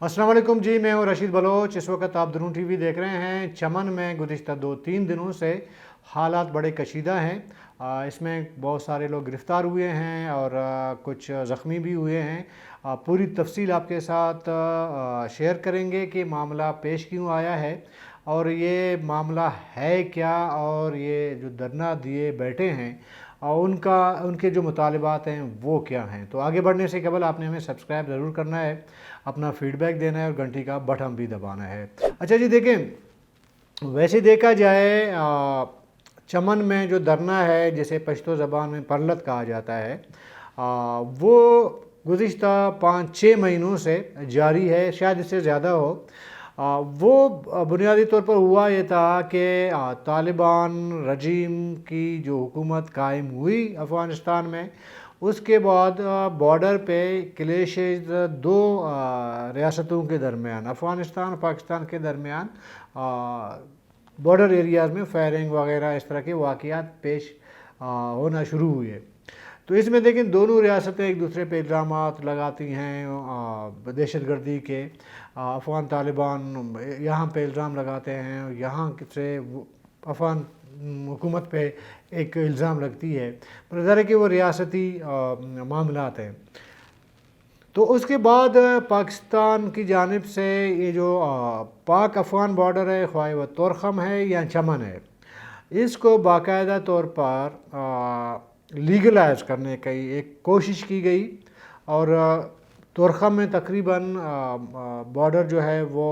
अस्सलाम वालेकुम जी, मैं हूं रशीद बलोच। इस वक्त आप दुनू टीवी देख रहे हैं। चमन में गुज़िश्ता 2-3 दिनों से हालात बड़े कशीदा हैं। इसमें बहुत सारे लोग गिरफ़्तार हुए हैं और कुछ ज़ख्मी भी हुए हैं। पूरी तफसील आपके साथ शेयर करेंगे कि मामला पेश क्यों आया है और ये मामला है क्या, और ये जो धरना दिए बैठे हैं उनके जो मुतालबात हैं वो क्या हैं। तो आगे बढ़ने से कबल आपने हमें सब्सक्राइब ज़रूर करना है, अपना फ़ीडबैक देना है और घंटी का बटन भी दबाना है। अच्छा जी, देखें, वैसे देखा जाए चमन में जो धरना है, जिसे पश्तो ज़बान में परलत कहा जाता है, वो गुज़िश्ता 5-6 महीनों से जारी है, शायद इससे ज़्यादा हो। वो बुनियादी तौर पर हुआ ये था कि तालिबान रजीम की जो हुकूमत कायम हुई अफ़गानिस्तान में, उसके बाद बॉर्डर पे क्लेशेस दो रियासतों के दरमियान, अफ़गानिस्तान और पाकिस्तान के दरमियान बॉर्डर एरियाज़ में फायरिंग वगैरह इस तरह के वाक़यात पेश होना शुरू हुए। तो इसमें देखें, दोनों रियासतें एक दूसरे पे इल्ज़ामात लगाती हैं दहशत गर्दी के। अफ़गान तालिबान यहाँ पे इल्ज़ाम लगाते हैं, यहाँ से अफ़गान हुकूमत पे एक इल्ज़ाम लगती है, पर ज़रा कि वो रियासती मामलात हैं। तो उसके बाद पाकिस्तान की जानिब से ये जो पाक अफ़गान बॉर्डर है, ख्वाह वो तोरखम है या चमन है, इसको बाकायदा तौर पर लीगलाइज करने की एक कोशिश की गई। और तोरखम में तकरीबन बॉर्डर जो है वो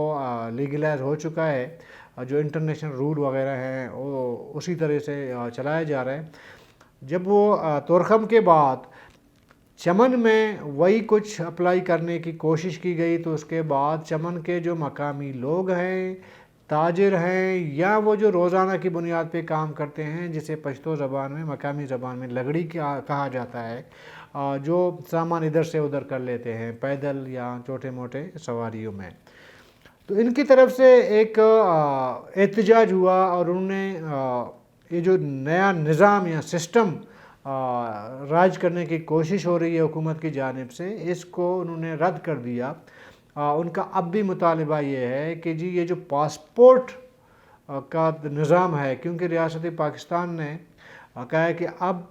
लीगलाइज हो चुका है। जो इंटरनेशनल रूल वगैरह हैं वो उसी तरह से चलाया जा रहा है। जब वो तोरखम के बाद चमन में वही कुछ अप्लाई करने की कोशिश की गई, तो उसके बाद चमन के जो मकामी लोग हैं, ताजिर हैं, या वो जो रोज़ाना की बुनियाद पे काम करते हैं, जिसे पश्तो ज़बान में, मकामी ज़बान में लगड़ी कहा जाता है, जो सामान इधर से उधर कर लेते हैं पैदल या छोटे मोटे सवारियों में, तो इनकी तरफ से एक एहतजाज हुआ और उन्होंने ये जो नया निज़ाम या सिस्टम राज करने की कोशिश हो रही है हुकूमत की जानिब से, इसको उन्होंने रद्द कर दिया। उनका अब भी मुतालिबा ये है कि जी ये जो पासपोर्ट का निज़ाम है, क्योंकि रियासत पाकिस्तान ने कहा है कि अब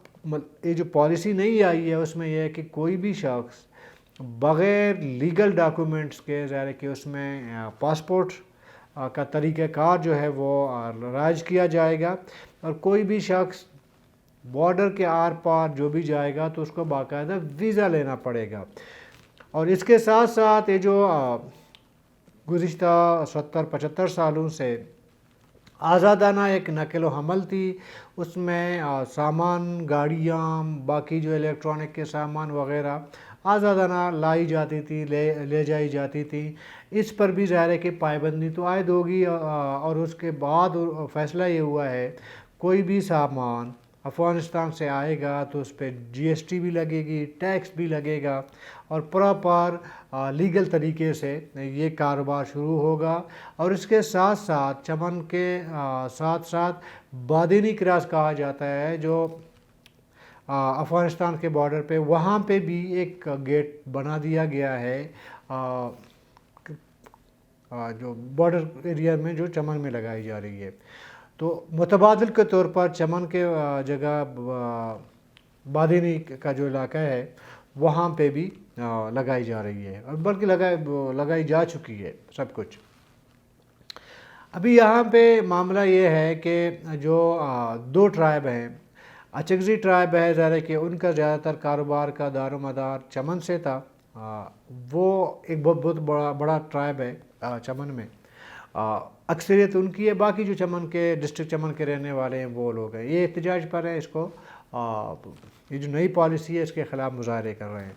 ये जो पॉलिसी नहीं आई है उसमें यह है कि कोई भी शख्स बग़ैर लीगल डॉक्यूमेंट्स के, ज़ाहिर है कि उसमें पासपोर्ट का तरीक़ाकार जो है वो राज किया जाएगा, और कोई भी शख्स बॉर्डर के आर पार जो भी जाएगा तो उसको बाकायदा वीज़ा लेना पड़ेगा। और इसके साथ साथ ये जो गुज़िश्ता 70-75 सालों से आज़ादाना एक नक़ल व हमल थी, उसमें सामान, गाड़ियाँ, बाकी जो इलेक्ट्रॉनिक के सामान वग़ैरह आज़ादाना लाई जाती थी, ले जाई जाती थी। इस पर भी ज़ाहिर है कि पाबंदी तो आयद होगी। और उसके बाद फ़ैसला ये हुआ है, कोई भी सामान अफ़गानिस्तान से आएगा तो उस पर GST भी लगेगी, टैक्स भी लगेगा, और प्रॉपर लीगल तरीके से ये कारोबार शुरू होगा। और इसके साथ साथ चमन के साथ साथ बादिनी क्रॉस कहा जाता है, जो अफ़गानिस्तान के बॉर्डर पे, वहाँ पे भी एक गेट बना दिया गया है जो बॉर्डर एरिया में जो चमन में लगाई जा रही है। तो मुतबादिल के तौर पर चमन के जगह बादिनी का जो इलाका है वहाँ पे भी लगाई जा रही है, और बल्कि लगाई जा चुकी है सब कुछ। अभी यहाँ पे मामला ये है कि जो दो ट्राइब हैं, अचगज़ी ट्राइब है, ज़ाहिर कि उनका ज़्यादातर कारोबार का दारोमदार चमन से था। वो एक बहुत बड़ा ट्राइब है चमन में, अक्सरियत उनकी है। बाकी जो चमन के डिस्ट्रिक्ट चमन के रहने वाले हैं वो लोग हैं, ये एहतजाज पर है। इसको ये जो नई पॉलिसी है इसके ख़िलाफ़ मुज़ाहरे कर रहे हैं।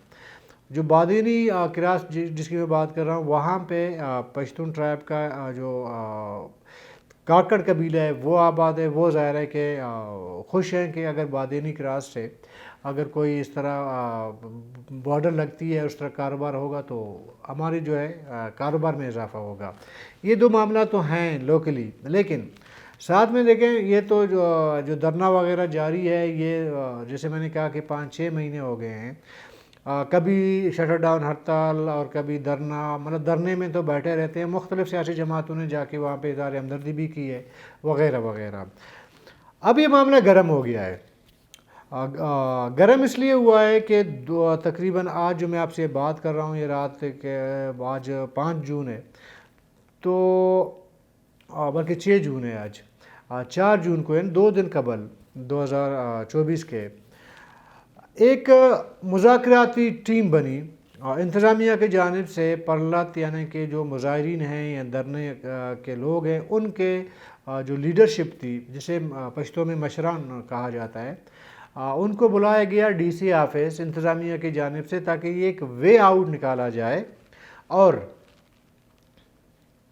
जो बादिनी क्रॉस जिसकी मैं बात कर रहा हूँ, वहाँ पे पश्तून ट्राइब का जो काकड़ कबीला है वो आबाद है। वो ज़ाहिर है कि खुश हैं कि अगर बादिनी क्रॉस से अगर कोई इस तरह बॉर्डर लगती है, उस तरह कारोबार होगा तो हमारी जो है कारोबार में इजाफा होगा। ये दो मामला तो हैं लोकली, लेकिन साथ में देखें ये तो जो धरना वगैरह जारी है, ये जैसे मैंने कहा कि 5-6 महीने हो गए हैं। کبھی شٹر ڈاؤن ہڑتال اور کبھی دھرنا، مطلب دھرنے میں تو بیٹھے رہتے ہیں، مختلف سیاسی جماعتوں نے جا کے وہاں پہ اظہار ہمدردی بھی کی ہے وغیرہ وغیرہ۔ اب یہ معاملہ گرم ہو گیا ہے، گرم اس لیے ہوا ہے کہ تقریباً آج جو میں آپ سے بات کر رہا ہوں یہ رات کے آج 5 جون ہے، تو بلکہ 6 جون ہے آج، 4 جون کو یعنی 2 دن قبل 2024 کے ایک مذاکراتی ٹیم بنی انتظامیہ کی جانب سے پرلت، یعنی کہ جو مظاہرین ہیں یا دھرنے کے لوگ ہیں ان کے جو لیڈرشپ تھی، جسے پشتو میں مشران کہا جاتا ہے، ان کو بلایا گیا ڈی سی آفس انتظامیہ کی جانب سے، تاکہ یہ ایک وے آؤٹ نکالا جائے اور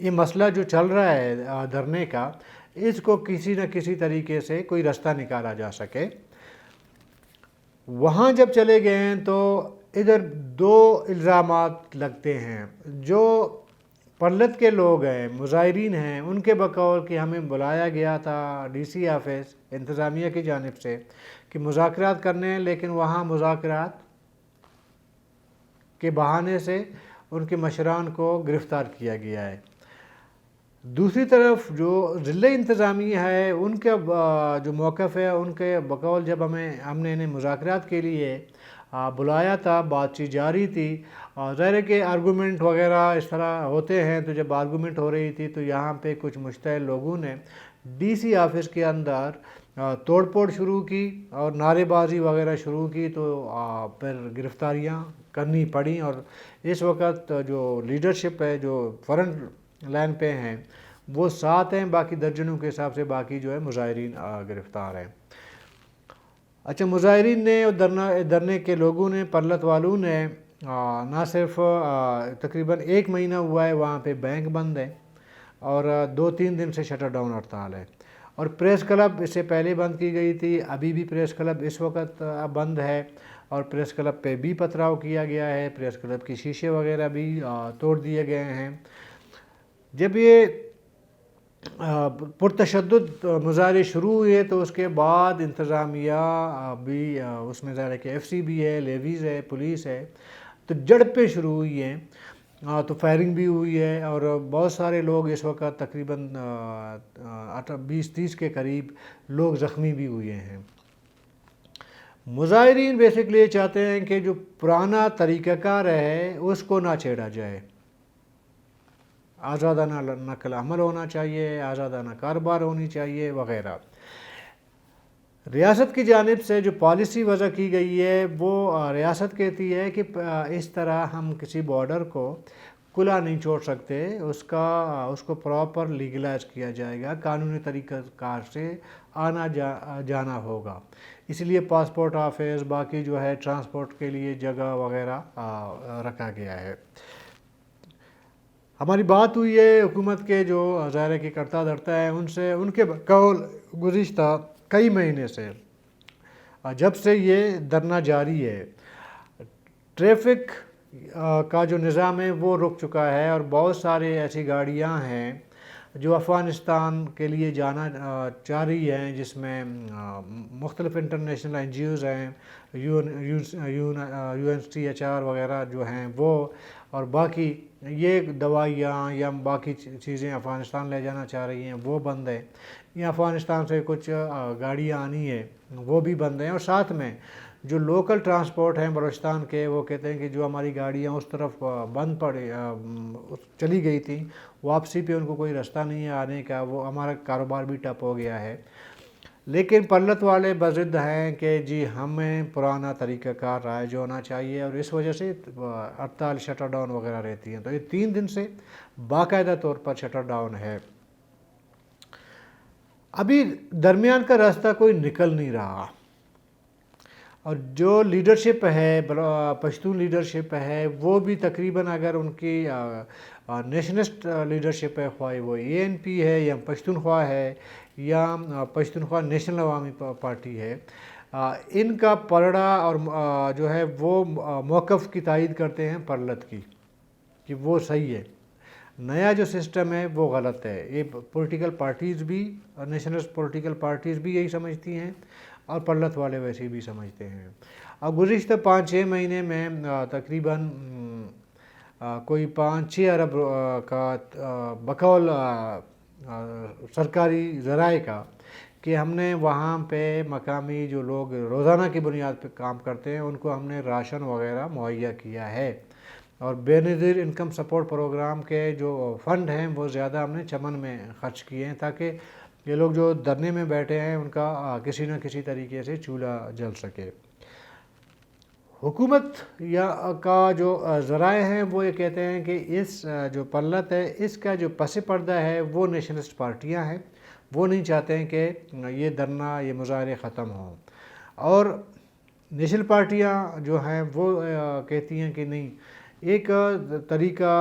یہ مسئلہ جو چل رہا ہے دھرنے کا، اس کو کسی نہ کسی طریقے سے کوئی رستہ نکالا جا سکے۔ وہاں جب چلے گئے ہیں تو ادھر 2 الزامات لگتے ہیں۔ جو پرلت کے لوگ ہیں، مظاہرین ہیں، ان کے بقول کہ ہمیں بلایا گیا تھا ڈی سی آفس انتظامیہ کی جانب سے کہ مذاکرات کرنے ہیں، لیکن وہاں مذاکرات کے بہانے سے ان کے مشران کو گرفتار کیا گیا ہے۔ دوسری طرف جو ضلع انتظامیہ ہے ان کا جو موقف ہے، ان کے بقول جب ہم نے انہیں مذاکرات کے لیے بلایا تھا، بات چیت جاری تھی، ظاہر ہے کہ آرگومنٹ وغیرہ اس طرح ہوتے ہیں، تو جب آرگومنٹ ہو رہی تھی تو یہاں پہ کچھ مشتعل لوگوں نے ڈی سی آفس کے اندر توڑ پھوڑ شروع کی اور نعرے بازی وغیرہ شروع کی، تو پھر گرفتاریاں کرنی پڑیں، اور اس وقت جو لیڈرشپ ہے جو فرنٹ لائن پہ ہیں وہ 7 ہیں، باقی درجنوں کے حساب سے باقی جو ہے مظاہرین گرفتار ہیں۔ اچھا، مظاہرین نے اور دھرنے کے لوگوں نے، پرلت والوں نے نہ صرف تقریباً 1 مہینہ ہوا ہے وہاں پہ بینک بند ہے، اور 2-3 دن سے شٹر ڈاؤن ہڑتال ہے، اور پریس کلب اس سے پہلے بند کی گئی تھی، ابھی بھی پریس کلب اس وقت بند ہے، اور پریس کلب پہ بھی پتھراؤ کیا گیا ہے، پریس کلب کی شیشے وغیرہ بھی توڑ دیے گئے ہیں۔ جب یہ پرتشدد مظاہرے شروع ہوئے تو اس کے بعد انتظامیہ بھی اس میں ظاہر ہے کہ ایف سی بھی ہے، لیویز ہے، پولیس ہے، تو جھڑپیں شروع ہوئی ہیں، تو فائرنگ بھی ہوئی ہے، اور بہت سارے لوگ اس وقت تقریباً 20-30 کے قریب لوگ زخمی بھی ہوئے ہیں۔ مظاہرین بیسکلی یہ چاہتے ہیں کہ جو پرانا طریقہ کار ہے اس کو نہ چھیڑا جائے، آزادانہ نقل حمل ہونا چاہیے، آزادانہ کاروبار ہونی چاہیے وغیرہ۔ ریاست کی جانب سے جو پالیسی وضع کی گئی ہے وہ ریاست کہتی ہے کہ اس طرح ہم کسی بارڈر کو کھلا نہیں چھوڑ سکتے، اس کو پراپر لیگلائز کیا جائے گا، قانونی طریقہ کار سے آنا جانا ہوگا، اس لیے پاسپورٹ آفس باقی جو ہے ٹرانسپورٹ کے لیے جگہ وغیرہ رکھا گیا ہے۔ ہماری بات ہوئی ہے حکومت کے جو ظاہر ہے کہ کرتا دھرتا ہے ان کے قول گزشتہ کئی مہینے سے جب سے یہ دھرنا جاری ہے، ٹریفک کا جو نظام ہے وہ رک چکا ہے، اور بہت سارے ایسی گاڑیاں ہیں جو افغانستان کے لیے جانا چاہ رہی ہیں، جس میں مختلف انٹرنیشنل این جی اوز ہیں، U N C H R وغیرہ جو ہیں وہ، اور باقی یہ دوائیاں یا باقی چیزیں افغانستان لے جانا چاہ رہی ہیں وہ بند ہیں، یا افغانستان سے کچھ گاڑیاں آنی ہیں وہ بھی بند ہیں، اور ساتھ میں جو لوکل ٹرانسپورٹ ہیں بلوچستان کے، وہ کہتے ہیں کہ جو ہماری گاڑیاں اس طرف بند چلی گئی تھیں، واپسی پہ ان کو کوئی رستہ نہیں ہے آنے کا، وہ ہمارا کاروبار بھی ٹپ ہو گیا ہے۔ لیکن پرلت والے بضد ہیں کہ جی ہمیں پرانا طریقہ کار رائج ہونا چاہیے، اور اس وجہ سے ہڑتال شٹر ڈاؤن وغیرہ رہتی ہیں، تو یہ 3 دن سے باقاعدہ طور پر شٹر ڈاؤن ہے۔ ابھی درمیان کا راستہ کوئی نکل نہیں رہا، اور جو لیڈرشپ ہے پشتون لیڈرشپ ہے وہ بھی تقریباً اگر ان کی نیشنلسٹ لیڈرشپ ہے، خواہ وہ اے این پی ہے یا پشتونخوا ہے یا پشتونخوا نیشنل عوامی پارٹی ہے، ان کا پلڑا اور جو ہے وہ موقف کی تائید کرتے ہیں پرلت کی کہ وہ صحیح ہے، نیا جو سسٹم ہے وہ غلط ہے۔ یہ پولیٹیکل پارٹیز بھی، نیشنلسٹ پولیٹیکل پارٹیز بھی یہی سمجھتی ہیں، और पल्लत वाले वैसे भी समझते हैं। अब गुज़िश्ता 5-6 महीने में तकरीबन कोई 5-6 अरब का बकौल सरकारी ज़राए का कि हमने वहाँ पे मकामी जो लोग रोज़ाना की बुनियाद पे काम करते हैं उनको हमने राशन वगैरह मुहैया किया है, और बेनज़ीर इनकम सपोर्ट प्रोग्राम के जो फ़ंड हैं वो ज़्यादा हमने चमन में ख़र्च किए हैं ताकि ये लोग जो धरने में बैठे हैं उनका किसी न किसी तरीके से चूल्हा जल सके। हुकूमत का जो ज़राए हैं वो ये कहते हैं कि इस जो पल्लत है इसका जो पस पर्दा है वो नेशनलिस्ट पार्टियां हैं, वो नहीं चाहते हैं कि ये धरना ये मुज़ाहरे ख़त्म हों, और नेशनल पार्टियां जो हैं वो कहती हैं कि नहीं, एक तरीका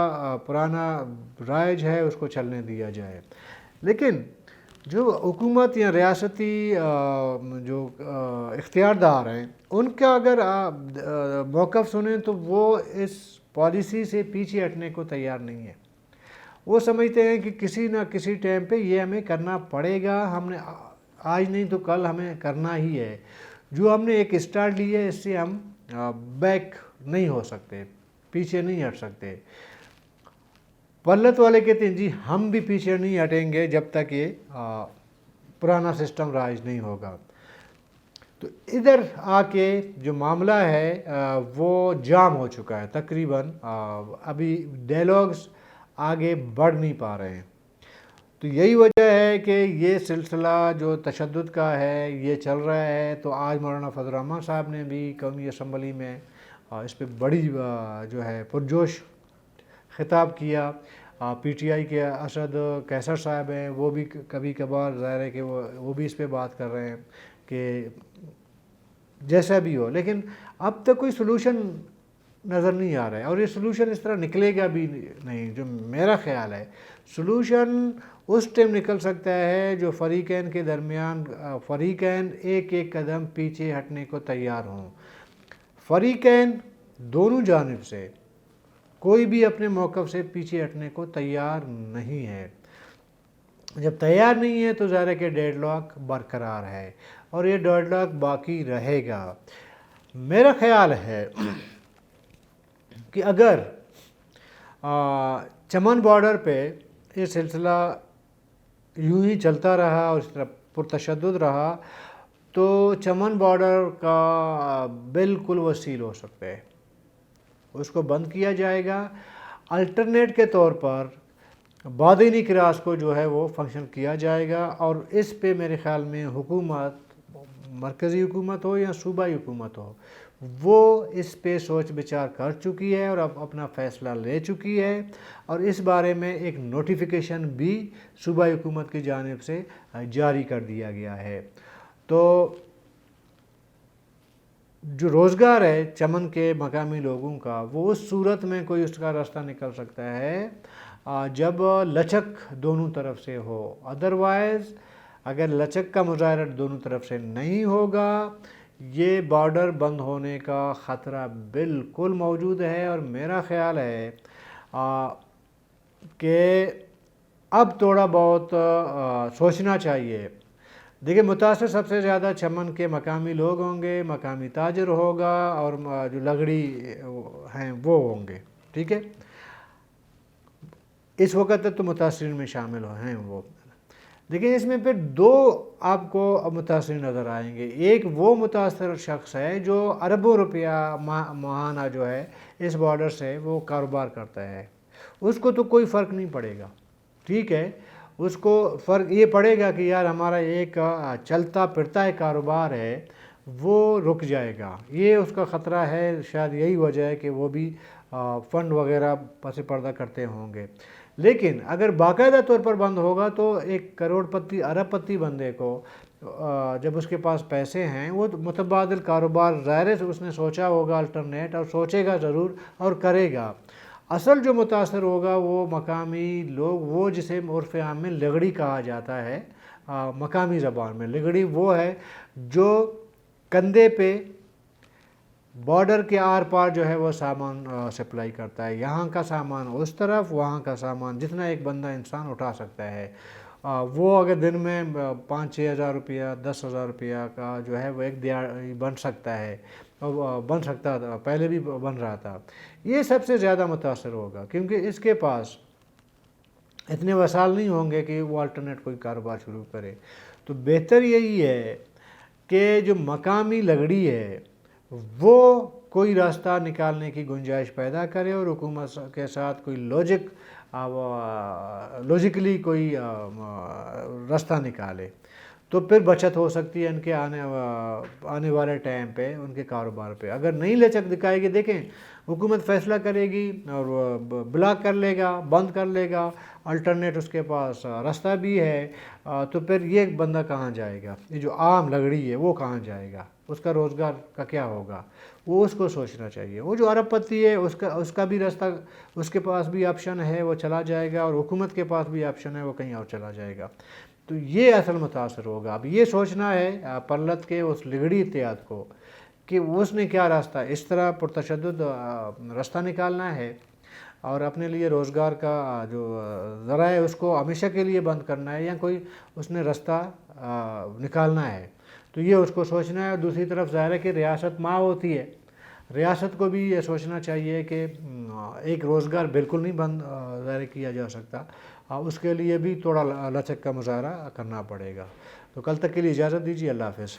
पुराना राइज है उसको चलने दिया जाए। लेकिन जो हुकूमत या रियासती जो इख्तियारदार हैं उनका अगर मौक़िफ़ सुने तो वो इस पॉलिसी से पीछे हटने को तैयार नहीं है। वो समझते हैं कि किसी न किसी टाइम पे ये हमें करना पड़ेगा, हमने आज नहीं तो कल हमें करना ही है। जो हमने एक स्टार्ट ली है इससे हम बैक नहीं हो सकते, पीछे नहीं हट सकते। पल्लत वाले कहते हैं जी हम भी पीछे नहीं हटेंगे जब तक ये पुराना सिस्टम राज नहीं होगा। तो इधर आके जो मामला है वो जाम हो चुका है तकरीबन, अभी डायलॉग्स आगे बढ़ नहीं पा रहे हैं। तो यही वजह है कि ये सिलसिला जो तशद्दुद का है ये चल रहा है। तो आज मौलाना फजल रहमान साहब ने भी कौमी असम्बली में इस पर बड़ी जो है पुरजोश खिताब किया। PTI के असद कैसर साहब हैं, वो भी कभी कभार ज़ाहिर है कि वो भी इस पे बात कर रहे हैं कि जैसा भी हो, लेकिन अब तक कोई सलूशन नज़र नहीं आ रहा है, और ये सलूशन इस तरह निकलेगा भी नहीं। जो मेरा ख़्याल है सलूशन उस टाइम निकल सकता है जो फ़रीक़ैन के दरमियान फ़रीक़ैन एक एक कदम पीछे हटने को तैयार हों। फ़रीक़ैन दोनों जानिब से कोई भी अपने मौक़िफ़ से पीछे हटने को तैयार नहीं है। जब तैयार नहीं है तो ज़ाहिर है कि डेडलॉक बरकरार है और ये डेडलॉक बाकी रहेगा। मेरा ख़्याल है कि अगर चमन बॉर्डर पे ये सिलसिला यूं ही चलता रहा और इस तरह पुरतशद्दुद रहा तो चमन बॉर्डर का बिल्कुल वसील हो सकता है, उसको बंद किया जाएगा। अल्टरनेट के तौर पर बादिनी क्रास को जो है वो फंक्शन किया जाएगा, और इस पे मेरे ख़्याल में हुकूमत, मरकज़ी हुकूमत हो या सूबाई हुकूमत हो, वो इस पे सोच विचार कर चुकी है और अब अपना फ़ैसला ले चुकी है, और इस बारे में एक नोटिफिकेशन भी सूबाई हुकूमत की जानिब से जारी कर दिया गया है। तो जो रोज़गार है चमन के मकामी लोगों का वो उस सूरत में कोई उसका रास्ता निकल सकता है जब लचक दोनों तरफ से हो। अदरवाइज़ अगर लचक का मुजाहरा दोनों तरफ से नहीं होगा, ये बॉर्डर बंद होने का ख़तरा बिल्कुल मौजूद है। और मेरा ख़्याल है कि अब थोड़ा बहुत सोचना चाहिए। देखिए, मुतासर सबसे ज़्यादा चमन के मकामी लोग होंगे, मकामी ताजर होगा, और जो लगड़ी हैं वो होंगे, ठीक है। इस वक्त तक तो मुतासरीन में शामिल हैं वो। देखिए, इसमें फिर दो आपको मुतासरीन नज़र आएंगे। एक वो मुतासर शख्स है जो अरबों रुपया माहाना जो है इस बॉर्डर से वो कारोबार करता है, उसको तो कोई फ़र्क नहीं पड़ेगा, ठीक है। उसको फ़र्क ये पड़ेगा कि यार हमारा एक चलता फिरता है कारोबार है वो रुक जाएगा, ये उसका ख़तरा है। शायद यही वजह है कि वो भी फ़ंड वगैरह पस पर्दा करते होंगे। लेकिन अगर बाकायदा तौर पर बंद होगा तो एक करोड़पति अरबपति बंदे को जब उसके पास पैसे हैं वो मुतबादिल कारोबार ज़ाहिर से उसने सोचा होगा अल्टरनेट, और सोचेगा ज़रूर और करेगा। असल जो मुतासर होगा वो मकामी लोग, वो जिसे उर्फ़ आम में लगड़ी कहा जाता है मकामी ज़बान में। लगड़ी वो है जो कंधे पे बॉर्डर के आर पार जो है वो सामान सप्लाई करता है, यहाँ का सामान उस तरफ, वहाँ का सामान, जितना एक बंदा इंसान उठा सकता है وہ اگر دن میں 5-6 ہزار روپیہ 10 ہزار روپیہ کا جو ہے وہ ایک دیہڑی بن سکتا ہے، اور بن سکتا تھا، پہلے بھی بن رہا تھا، یہ سب سے زیادہ متاثر ہوگا، کیونکہ اس کے پاس اتنے وسائل نہیں ہوں گے کہ وہ الٹرنیٹ کوئی کاروبار شروع کرے۔ تو بہتر یہی ہے کہ جو مقامی لگڑی ہے وہ کوئی راستہ نکالنے کی گنجائش پیدا کرے اور حکومت کے ساتھ کوئی لوجیکلی کوئی راستہ نکالے، تو پھر بچت ہو سکتی ہے ان کے آنے والے ٹائم پہ ان کے کاروبار پہ۔ اگر نہیں لچک دکھائے گی، دیکھیں حکومت فیصلہ کرے گی اور بلاک کر لے گا، بند کر لے گا، الٹرنیٹ اس کے پاس راستہ بھی ہے، تو پھر یہ بندہ کہاں جائے گا؟ یہ جو عام لگڑی ہے وہ کہاں جائے گا؟ اس کا روزگار کا کیا ہوگا؟ وہ اس کو سوچنا چاہیے۔ وہ جو ارب پتی ہے اس کا بھی راستہ، اس کے پاس بھی آپشن ہے، وہ چلا جائے گا، اور حکومت کے پاس بھی آپشن ہے، وہ کہیں اور چلا جائے گا۔ تو یہ اصل متاثر ہوگا۔ اب یہ سوچنا ہے پرلت کے اس لگڑی اتحاد کو کہ اس نے کیا راستہ، اس طرح پرتشدد راستہ نکالنا ہے اور اپنے لیے روزگار کا جو ذرائع ہے اس کو ہمیشہ کے لیے بند کرنا ہے، یا کوئی اس نے راستہ نکالنا ہے۔ تو یہ اس کو سوچنا ہے۔ اور دوسری طرف ظاہر ہے کہ ریاست ماں ہوتی ہے، ریاست کو بھی یہ سوچنا چاہیے کہ ایک روزگار بالکل نہیں بند ظاہر کیا جا سکتا، اس کے لیے بھی تھوڑا لچک کا مظاہرہ کرنا پڑے گا۔ تو کل تک کے لیے اجازت دیجیے، اللہ حافظ۔